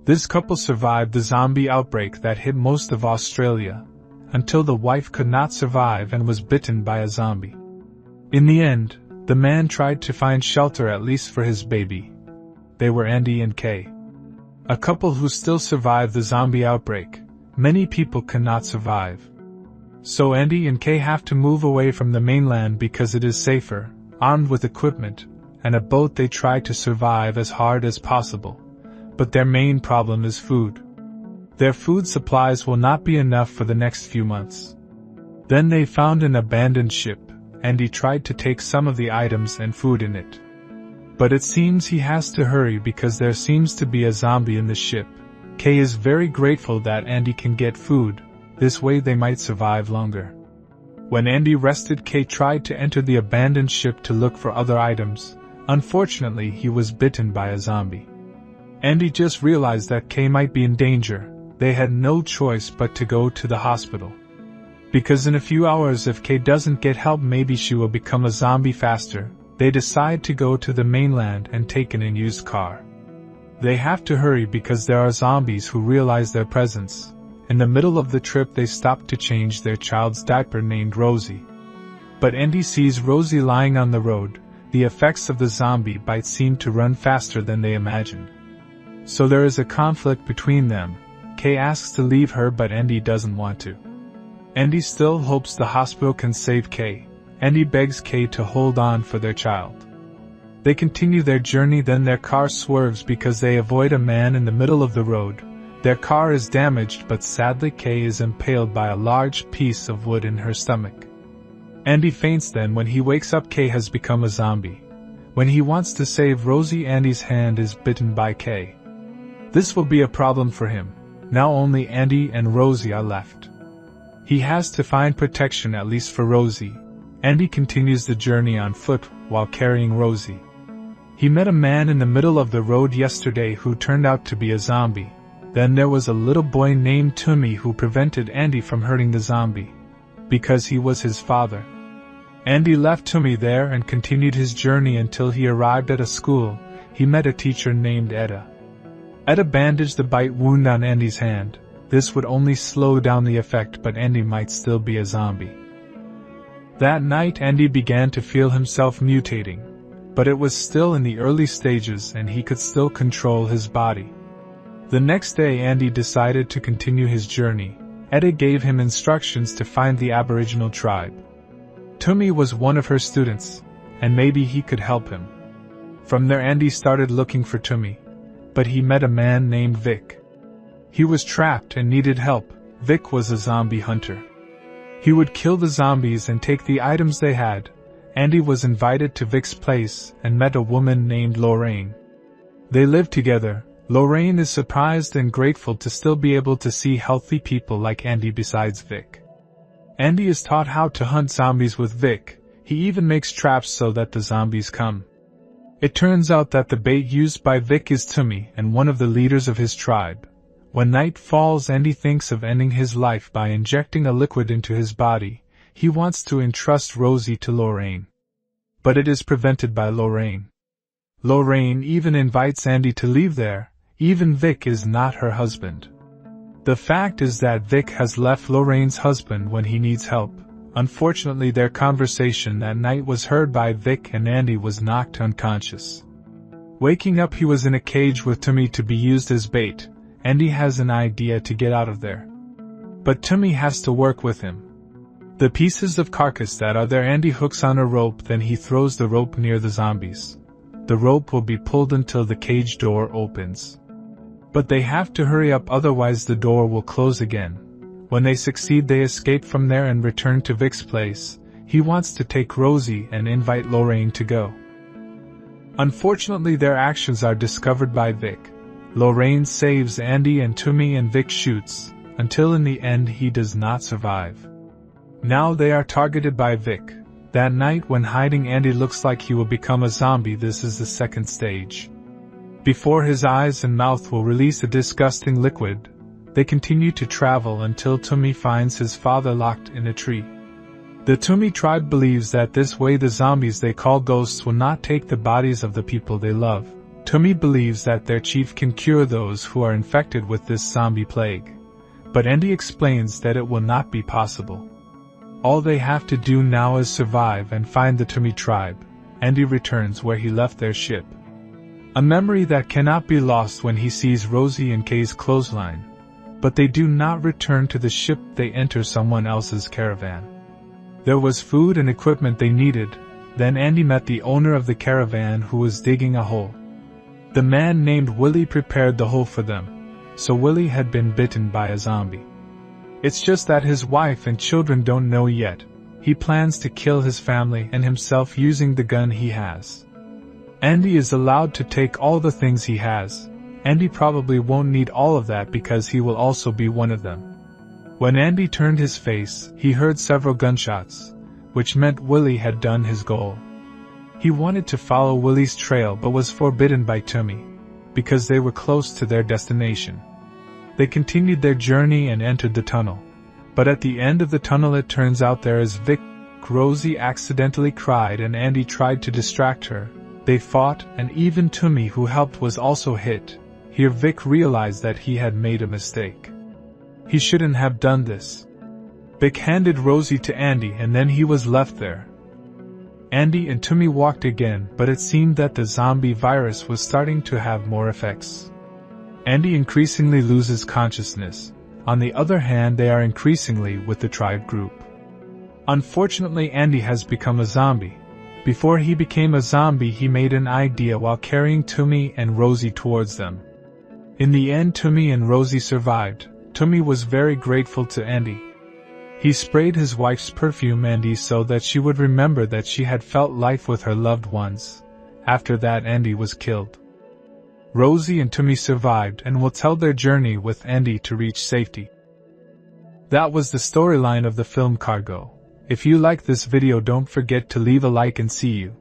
This couple survived the zombie outbreak that hit most of Australia, until the wife could not survive and was bitten by a zombie. In the end, the man tried to find shelter at least for his baby. They were Andy and Kay. A couple who still survived the zombie outbreak. Many people cannot survive. So Andy and Kay have to move away from the mainland because it is safer, armed with equipment, and a boat. They try to survive as hard as possible. But their main problem is food. Their food supplies will not be enough for the next few months. Then they found an abandoned ship. Andy tried to take some of the items and food in it. But it seems he has to hurry because there seems to be a zombie in the ship. Kay is very grateful that Andy can get food, this way they might survive longer. When Andy rested, Kay tried to enter the abandoned ship to look for other items. Unfortunately, he was bitten by a zombie. Andy just realized that Kay might be in danger. They had no choice but to go to the hospital. Because in a few hours, if Kay doesn't get help, maybe she will become a zombie faster. They decide to go to the mainland and take an unused car. They have to hurry because there are zombies who realize their presence. In the middle of the trip, they stop to change their child's diaper named Rosie. But Andy sees Rosie lying on the road. The effects of the zombie bite seem to run faster than they imagined. So there is a conflict between them. Kay asks to leave her, but Andy doesn't want to. Andy still hopes the hospital can save Kay. Andy begs Kay to hold on for their child. They continue their journey, then their car swerves because they avoid a man in the middle of the road. Their car is damaged, but sadly Kay is impaled by a large piece of wood in her stomach. Andy faints. Then when he wakes up, Kay has become a zombie. When he wants to save Rosie, Andy's hand is bitten by Kay. This will be a problem for him. Now only Andy and Rosie are left. He has to find protection, at least for Rosie. Andy continues the journey on foot while carrying Rosie. He met a man in the middle of the road yesterday who turned out to be a zombie. Then there was a little boy named Tommy who prevented Andy from hurting the zombie, because he was his father. Andy left Tommy there and continued his journey until he arrived at a school. He met a teacher named Etta. Etta bandaged the bite wound on Andy's hand. This would only slow down the effect, but Andy might still be a zombie. That night Andy began to feel himself mutating, but it was still in the early stages and he could still control his body. The next day Andy decided to continue his journey. Etta gave him instructions to find the Aboriginal tribe. Tommy was one of her students, and maybe he could help him. From there Andy started looking for Tommy, but he met a man named Vic. He was trapped and needed help. Vic was a zombie hunter. He would kill the zombies and take the items they had. Andy was invited to Vic's place and met a woman named Lorraine. They lived together. Lorraine is surprised and grateful to still be able to see healthy people like Andy besides Vic. Andy is taught how to hunt zombies with Vic. He even makes traps so that the zombies come. It turns out that the bait used by Vic is Tommy and one of the leaders of his tribe. When night falls, Andy thinks of ending his life by injecting a liquid into his body. He wants to entrust Rosie to Lorraine, but it is prevented by Lorraine. Lorraine even invites Andy to leave there. Even Vic is not her husband. The fact is that Vic has left Lorraine's husband when he needs help. Unfortunately, their conversation that night was heard by Vic and Andy was knocked unconscious. Waking up, he was in a cage with Tommy to be used as bait. Andy has an idea to get out of there, but Tommy has to work with him. The pieces of carcass that are there, Andy hooks on a rope, then he throws the rope near the zombies. The rope will be pulled until the cage door opens. But they have to hurry up, otherwise the door will close again. When they succeed, they escape from there and return to Vic's place. He wants to take Rosie and invite Lorraine to go. Unfortunately, their actions are discovered by Vic. Lorraine saves Andy and Tommy and Vic shoots, until in the end he does not survive. Now they are targeted by Vic. That night when hiding, Andy looks like he will become a zombie. This is the second stage. Before his eyes and mouth will release a disgusting liquid, they continue to travel until Tommy finds his father locked in a tree. The Tommy tribe believes that this way the zombies they call ghosts will not take the bodies of the people they love. Tumi believes that their chief can cure those who are infected with this zombie plague, but Andy explains that it will not be possible. All they have to do now is survive and find the Tumi tribe. Andy returns where he left their ship. A memory that cannot be lost when he sees Rosie and Kay's clothesline, but they do not return to the ship, they enter someone else's caravan. There was food and equipment they needed. Then Andy met the owner of the caravan who was digging a hole. The man named Willie prepared the hole for them, so Willie had been bitten by a zombie. It's just that his wife and children don't know yet. He plans to kill his family and himself using the gun he has. Andy is allowed to take all the things he has. Andy probably won't need all of that because he will also be one of them. When Andy turned his face, he heard several gunshots, which meant Willie had done his goal. He wanted to follow Willie's trail but was forbidden by Tumi, because they were close to their destination. They continued their journey and entered the tunnel. But at the end of the tunnel it turns out there is Vic. Rosie accidentally cried and Andy tried to distract her. They fought, and even Tumi, who helped, was also hit. Here Vic realized that he had made a mistake. He shouldn't have done this. Vic handed Rosie to Andy and then he was left there. Andy and Tumi walked again, but it seemed that the zombie virus was starting to have more effects. Andy increasingly loses consciousness. On the other hand, they are increasingly with the tribe group. Unfortunately, Andy has become a zombie. Before he became a zombie, he made an idea while carrying Tumi and Rosie towards them. In the end, Tumi and Rosie survived. Tumi was very grateful to Andy. He sprayed his wife's perfume Andy so that she would remember that she had felt life with her loved ones. After that, Andy was killed. Rosie and Tumi survived and will tell their journey with Andy to reach safety. That was the storyline of the film Cargo. If you like this video, don't forget to leave a like and see you.